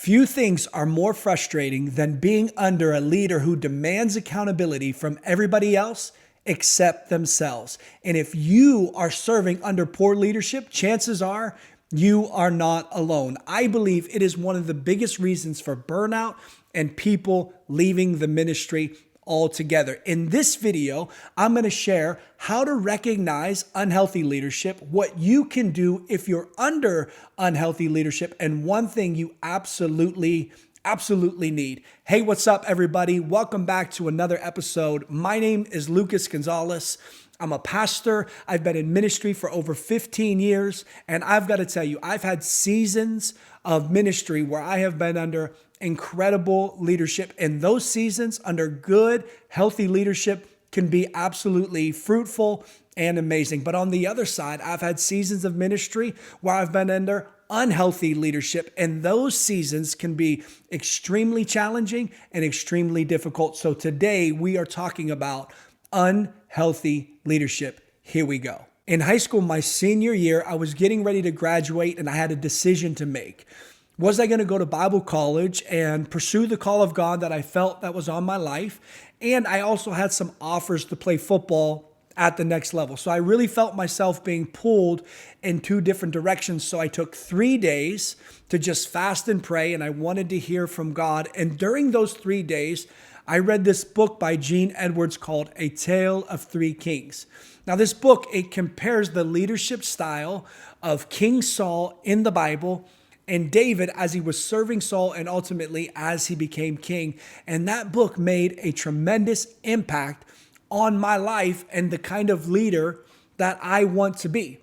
Few things are more frustrating than being under a leader who demands accountability from everybody else except themselves. And if you are serving under poor leadership, chances are you are not alone. I believe it is one of the biggest reasons for burnout and people leaving the ministry altogether. In this video, I'm going to share how to recognize unhealthy leadership, what you can do if you're under unhealthy leadership, and one thing you absolutely need. Hey, what's up, everybody? Welcome back to another episode. My name is Lucas Gonzalez. I'm a pastor. I've been in ministry for over 15 years, and I've got to tell you, I've had seasons of ministry where I have been under incredible leadership, and those seasons under good, healthy leadership can be absolutely fruitful and amazing. But on the other side, I've had seasons of ministry where I've been under unhealthy leadership, and those seasons can be extremely challenging and extremely difficult. So today we are talking about unhealthy leadership. Here we go. In high school, my senior year, I was getting ready to graduate and I had a decision to make. Was I going to go to Bible college and pursue the call of God that I felt that was on my life? And I also had some offers to play football at the next level. So I really felt myself being pulled in two different directions. So I took 3 days to just fast and pray, and I wanted to hear from God. And during those 3 days, I read this book by Gene Edwards called A Tale of Three Kings. Now, this book, it compares the leadership style of King Saul in the Bible and David as he was serving Saul and ultimately as he became king. And that book made a tremendous impact on my life and the kind of leader that I want to be.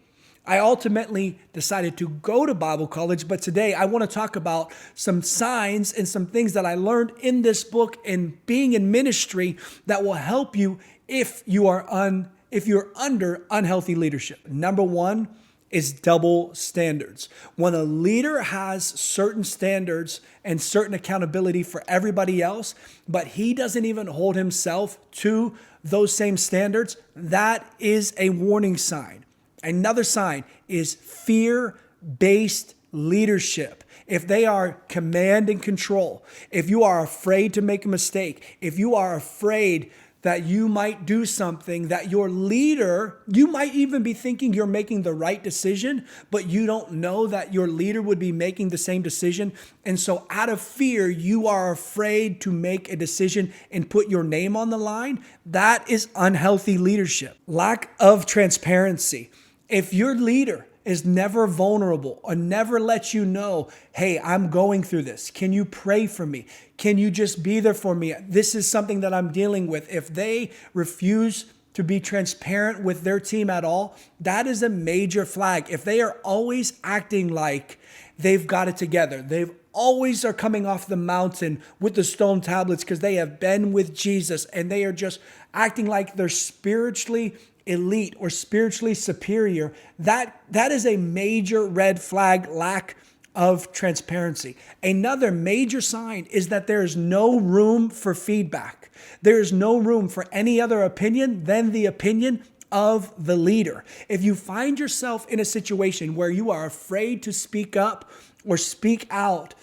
I ultimately decided to go to Bible college, but today I want to talk about some signs and some things that I learned in this book and being in ministry that will help you if you're under unhealthy leadership. Number one is double standards. When a leader has certain standards and certain accountability for everybody else, but he doesn't even hold himself to those same standards, that is a warning sign. Another sign is fear-based leadership. If they are command and control, if you are afraid to make a mistake, if you are afraid that you might do something that your leader, you might even be thinking you're making the right decision, but you don't know that your leader would be making the same decision. And so out of fear, you are afraid to make a decision and put your name on the line. That is unhealthy leadership. Lack of transparency. If your leader is never vulnerable or never lets you know, hey, I'm going through this. Can you pray for me? Can you just be there for me? This is something that I'm dealing with. If they refuse to be transparent with their team at all, that is a major flag. If they are always acting like they've got it together, they've always are coming off the mountain with the stone tablets because they have been with Jesus and they are just acting like they're spiritually elite or spiritually superior, that is a major red flag, lack of transparency. Another major sign is that there is no room for feedback. There is no room for any other opinion than the opinion of the leader. If you find yourself in a situation where you are afraid to speak up or speak out,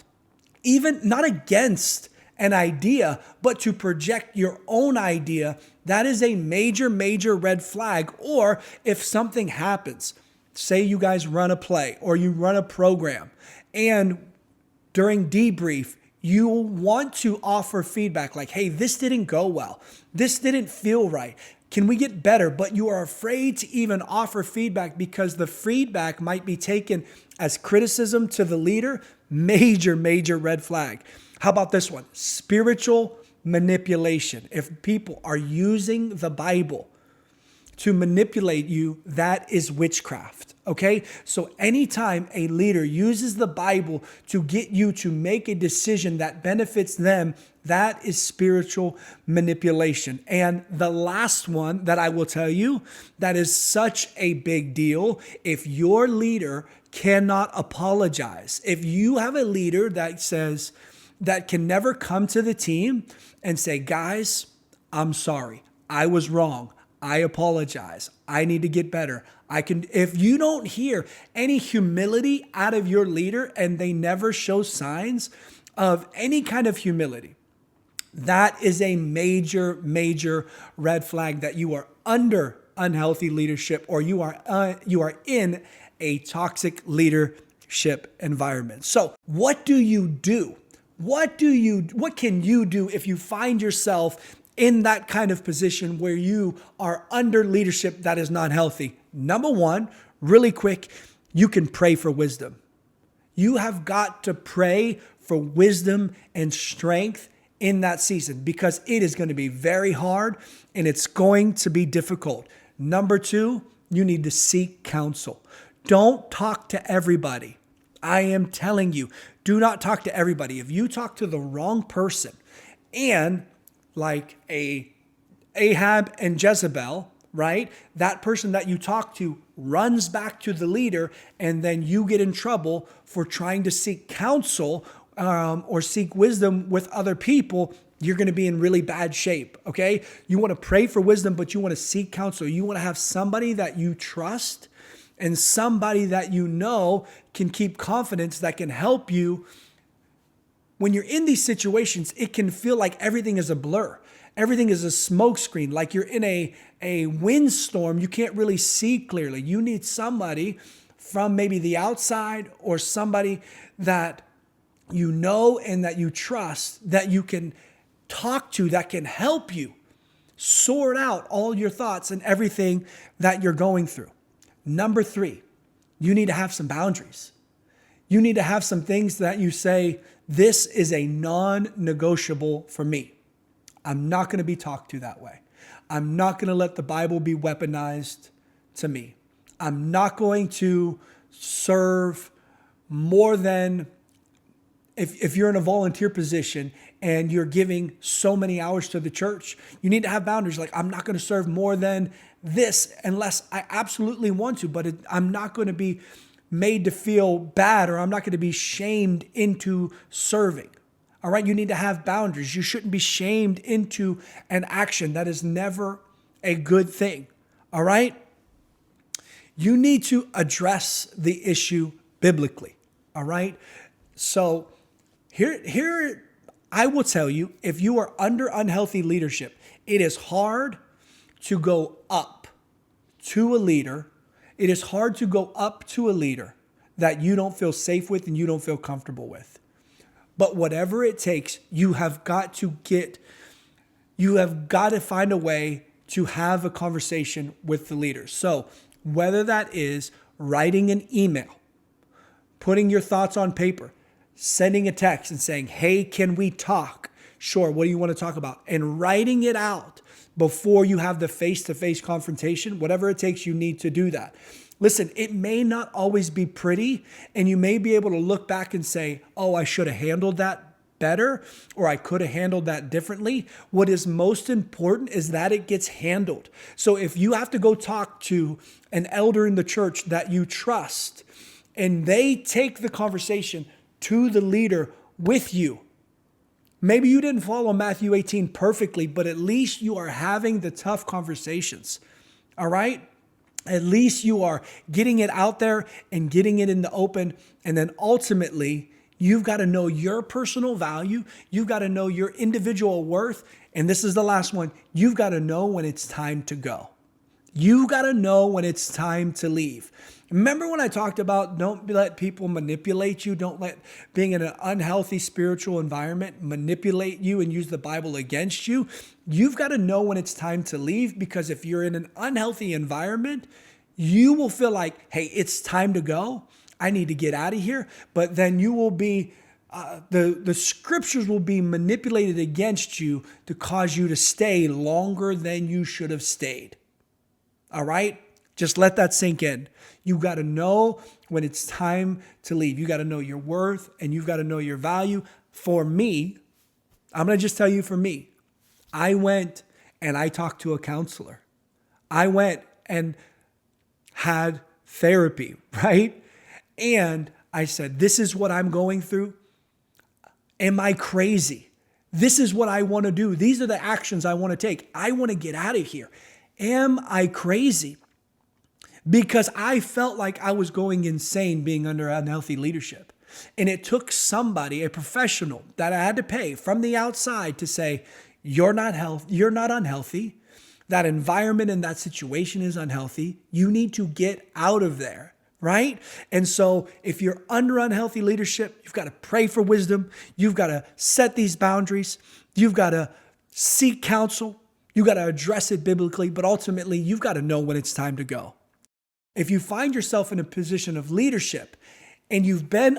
even not against an idea, but to project your own idea, that is a major red flag. Or if something happens, say you guys run a play or you run a program, and during debrief, you want to offer feedback like, hey, this didn't go well. This didn't feel right. Can we get better? But you are afraid to even offer feedback because the feedback might be taken as criticism to the leader. Major red flag. How about this one? Spiritual manipulation. If people are using the Bible to manipulate you, that is witchcraft. Okay? So anytime a leader uses the Bible to get you to make a decision that benefits them, that is spiritual manipulation. And the last one that I will tell you that is such a big deal, if your leader cannot apologize, if you have a leader that can never come to the team and say, guys, I'm sorry. I was wrong. I apologize. I need to get better. If you don't hear any humility out of your leader and they never show signs of any kind of humility, that is a major, major red flag that you are under unhealthy leadership, or you are in a toxic leadership environment. So what do you do? What can you do if you find yourself in that kind of position where you are under leadership that is not healthy? Number one, really quick, you can pray for wisdom. You have got to pray for wisdom and strength in that season, because it is going to be very hard and it's going to be difficult. Number two, you need to seek counsel. Don't talk to everybody. I am telling you, do not talk to everybody. If you talk to the wrong person, and like Ahab and Jezebel, right? That person that you talk to runs back to the leader, and then you get in trouble for trying to seek counsel or seek wisdom with other people. You're going to be in really bad shape, okay? You want to pray for wisdom, but you want to seek counsel. You want to have somebody that you trust and somebody that you know can keep confidence, that can help you. When you're in these situations, it can feel like everything is a blur. Everything is a smokescreen, like you're in a windstorm. You can't really see clearly. You need somebody from maybe the outside, or somebody that you know and that you trust, that you can talk to, that can help you sort out all your thoughts and everything that you're going through. Number three, you need to have some boundaries. You need to have some things that you say, this is a non-negotiable for me. I'm not going to be talked to that way. I'm not going to let the Bible be weaponized to me. I'm not going to serve more than, if you're in a volunteer position and you're giving so many hours to the church, you need to have boundaries. Like, I'm not going to serve more than this unless I absolutely want to, but I'm not going to be made to feel bad, or I'm not going to be shamed into serving. All right, you need to have boundaries. You shouldn't be shamed into an action. That is never a good thing. All right? You need to address the issue biblically. All right? So here I will tell you, if you are under unhealthy leadership, it is hard to go up to a leader. It is hard to go up to a leader that you don't feel safe with and you don't feel comfortable with. But whatever it takes, you have got to find a way to have a conversation with the leader. So whether that is writing an email, putting your thoughts on paper, sending a text and saying, hey, can we talk? Sure, what do you want to talk about? And writing it out before you have the face-to-face confrontation, whatever it takes, you need to do that. Listen, it may not always be pretty, and you may be able to look back and say, oh, I should have handled that better, or I could have handled that differently. What is most important is that it gets handled. So if you have to go talk to an elder in the church that you trust, and they take the conversation to the leader with you, maybe you didn't follow Matthew 18 perfectly, but at least you are having the tough conversations. All right? At least you are getting it out there and getting it in the open. And then ultimately, you've got to know your personal value. You've got to know your individual worth. And this is the last one. You've got to know when it's time to go. You've got to know when it's time to leave. Remember when I talked about don't let people manipulate you. Don't let being in an unhealthy spiritual environment manipulate you and use the Bible against you. You've got to know when it's time to leave, because if you're in an unhealthy environment, you will feel like, hey, it's time to go. I need to get out of here. But then you will be, the scriptures will be manipulated against you to cause you to stay longer than you should have stayed. All right? Just let that sink in. You got to know when it's time to leave. You got to know your worth, and you've got to know your value. For me, I'm going to just tell you, for me, I went and I talked to a counselor. I went and had therapy, right? And I said, this is what I'm going through. Am I crazy? This is what I want to do. These are the actions I want to take. I want to get out of here. Am I crazy? Because I felt like I was going insane being under unhealthy leadership. And it took somebody, a professional that I had to pay from the outside to say, you're not unhealthy. That environment and that situation is unhealthy. You need to get out of there, right? And so if you're under unhealthy leadership, you've got to pray for wisdom. You've got to set these boundaries. You've got to seek counsel. You've got to address it biblically, but ultimately you've got to know when it's time to go. If you find yourself in a position of leadership and you've been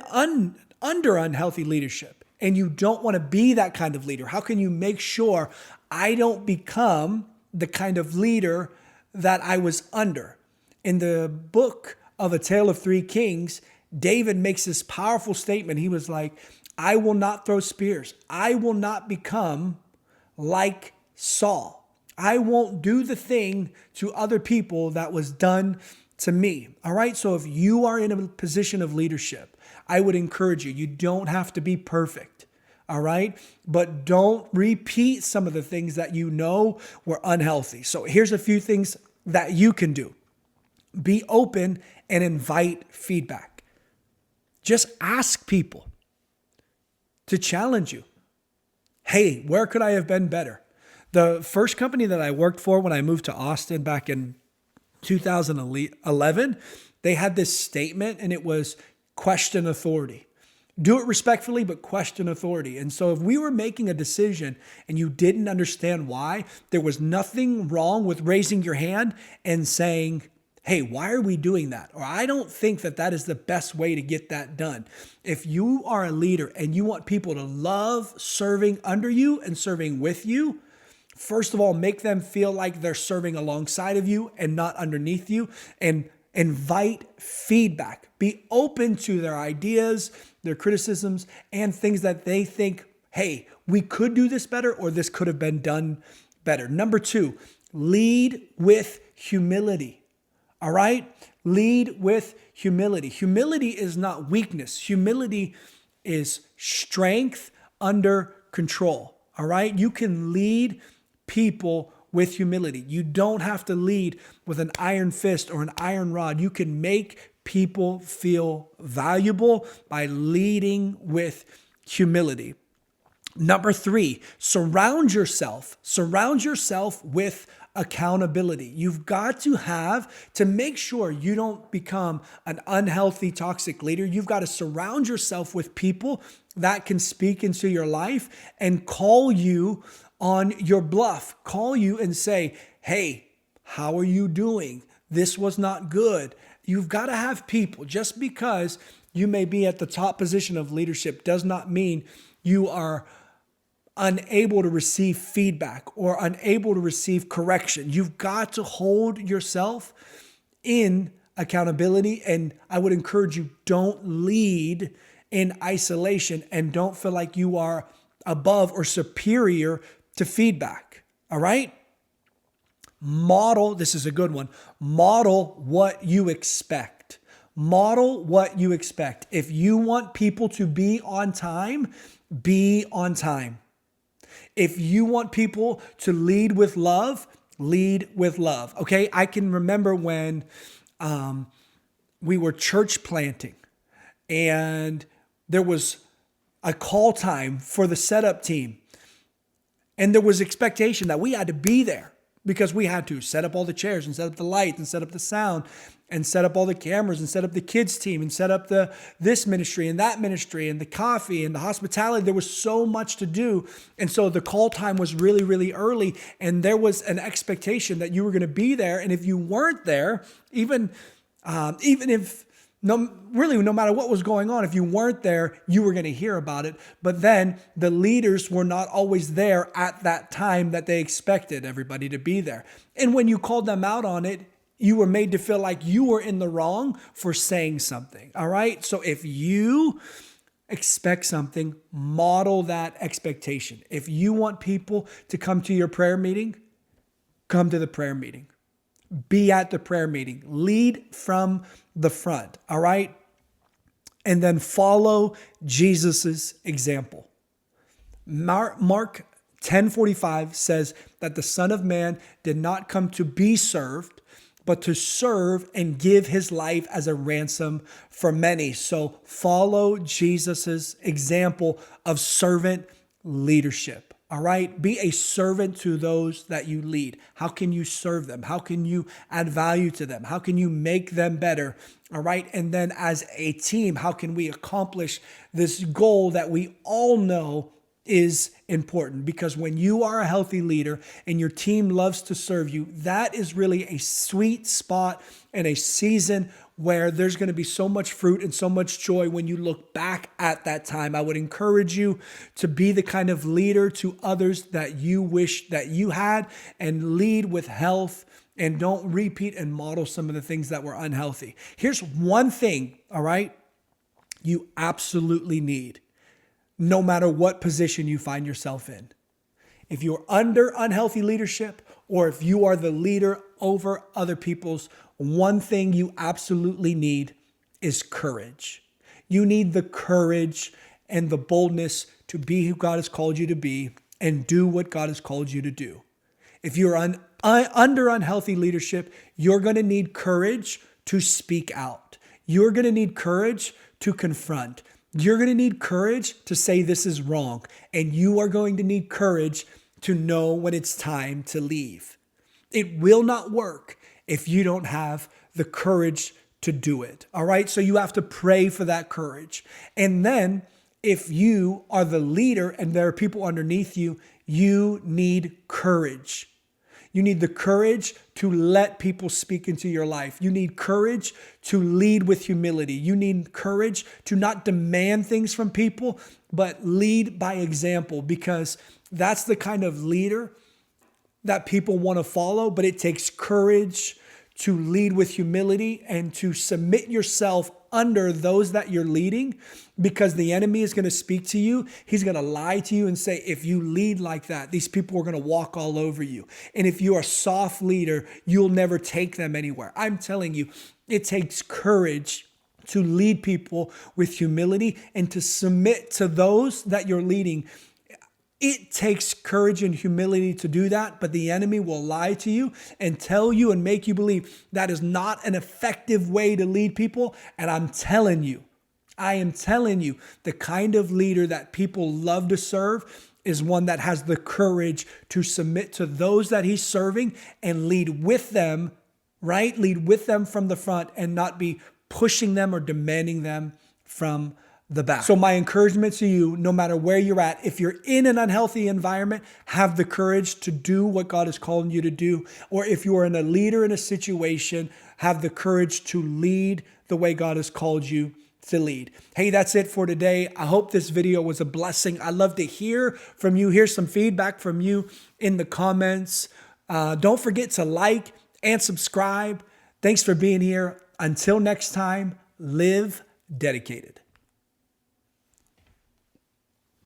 under unhealthy leadership and you don't want to be that kind of leader, how can you make sure I don't become the kind of leader that I was under? In the book of A Tale of Three Kings, David makes this powerful statement. He was like, I will not throw spears. I will not become like Saul. I won't do the thing to other people that was done to me. All right. So if you are in a position of leadership, I would encourage you. You don't have to be perfect. All right. But don't repeat some of the things that you know were unhealthy. So here's a few things that you can do. Be open and invite feedback. Just ask people to challenge you. Hey, where could I have been better? The first company that I worked for when I moved to Austin back in 2011, they had this statement and it was question authority. Do it respectfully, but question authority. And so if we were making a decision and you didn't understand why, there was nothing wrong with raising your hand and saying, hey, why are we doing that? Or I don't think that that is the best way to get that done. If you are a leader and you want people to love serving under you and serving with you, first of all, make them feel like they're serving alongside of you and not underneath you, and invite feedback. Be open to their ideas, their criticisms, and things that they think, hey, we could do this better or this could have been done better. Number 2, lead with humility. All right? Lead with humility. Humility is not weakness. Humility is strength under control. All right? You can lead people with humility. You don't have to lead with an iron fist or an iron rod. You can make people feel valuable by leading with humility. Number 3, surround yourself with accountability. You've got to make sure you don't become an unhealthy, toxic leader. You've got to surround yourself with people that can speak into your life and call you on your bluff, call you and say, hey, how are you doing? This was not good. You've got to have people. Just because you may be at the top position of leadership does not mean you are unable to receive feedback or unable to receive correction. You've got to hold yourself in accountability. And I would encourage you, don't lead in isolation and don't feel like you are above or superior to feedback. All right? Model, this is a good one. Model what you expect. Model what you expect. If you want people to be on time, be on time. If you want people to lead with love, lead with love. Okay? I can remember when we were church planting and there was a call time for the setup team. And there was expectation that we had to be there because we had to set up all the chairs and set up the lights and set up the sound and set up all the cameras and set up the kids team and set up this ministry and that ministry and the coffee and the hospitality. There was so much to do. And so the call time was really, really early. And there was an expectation that you were going to be there. And if you weren't there, even if no matter what was going on, if you weren't there, you were going to hear about it. But then the leaders were not always there at that time that they expected everybody to be there. And when you called them out on it, you were made to feel like you were in the wrong for saying something. All right. So if you expect something, model that expectation. If you want people to come to your prayer meeting, come to the prayer meeting. Be at the prayer meeting. Lead from the front, all right? And then follow Jesus's example. Mark 10:45 says that the Son of Man did not come to be served, but to serve and give his life as a ransom for many. So follow Jesus's example of servant leadership. All right. Be a servant to those that you lead. How can you serve them? How can you add value to them? How can you make them better? All right. And then as a team, how can we accomplish this goal that we all know is important? Because when you are a healthy leader and your team loves to serve you, that is really a sweet spot and a season where there's going to be so much fruit and so much joy when you look back at that time. I would encourage you to be the kind of leader to others that you wish that you had, and lead with health, and don't repeat and model some of the things that were unhealthy. Here's one thing, all right, you absolutely need, no matter what position you find yourself in. If you're under unhealthy leadership, or if you are the leader over other people's, one thing you absolutely need is courage. You need the courage and the boldness to be who God has called you to be and do what God has called you to do. If you're under unhealthy leadership, you're going to need courage to speak out. You're going to need courage to confront. You're going to need courage to say this is wrong. And you are going to need courage to know when it's time to leave. It will not work if you don't have the courage to do it. All right. So you have to pray for that courage. And then if you are the leader and there are people underneath you, you need courage. You need the courage to let people speak into your life. You need courage to lead with humility. You need courage to not demand things from people, but lead by example, because that's the kind of leader that people want to follow. But it takes courage to lead with humility and to submit yourself under those that you're leading, because the enemy is going to speak to you. He's going to lie to you and say, if you lead like that, these people are going to walk all over you. And if you're a soft leader, you'll never take them anywhere. I'm telling you, it takes courage to lead people with humility and to submit to those that you're leading. It takes courage and humility to do that, but the enemy will lie to you and tell you and make you believe that is not an effective way to lead people. And I am telling you, the kind of leader that people love to serve is one that has the courage to submit to those that he's serving and lead with them, right? Lead with them from the front and not be pushing them or demanding them from the back. So my encouragement to you, no matter where you're at, if you're in an unhealthy environment, have the courage to do what God is calling you to do. Or if you are in a leader in a situation, have the courage to lead the way God has called you to lead. Hey, that's it for today. I hope this video was a blessing. I love to hear from you. Here's some feedback from you in the comments. Don't forget to like and subscribe. Thanks for being here. Until next time, live dedicated.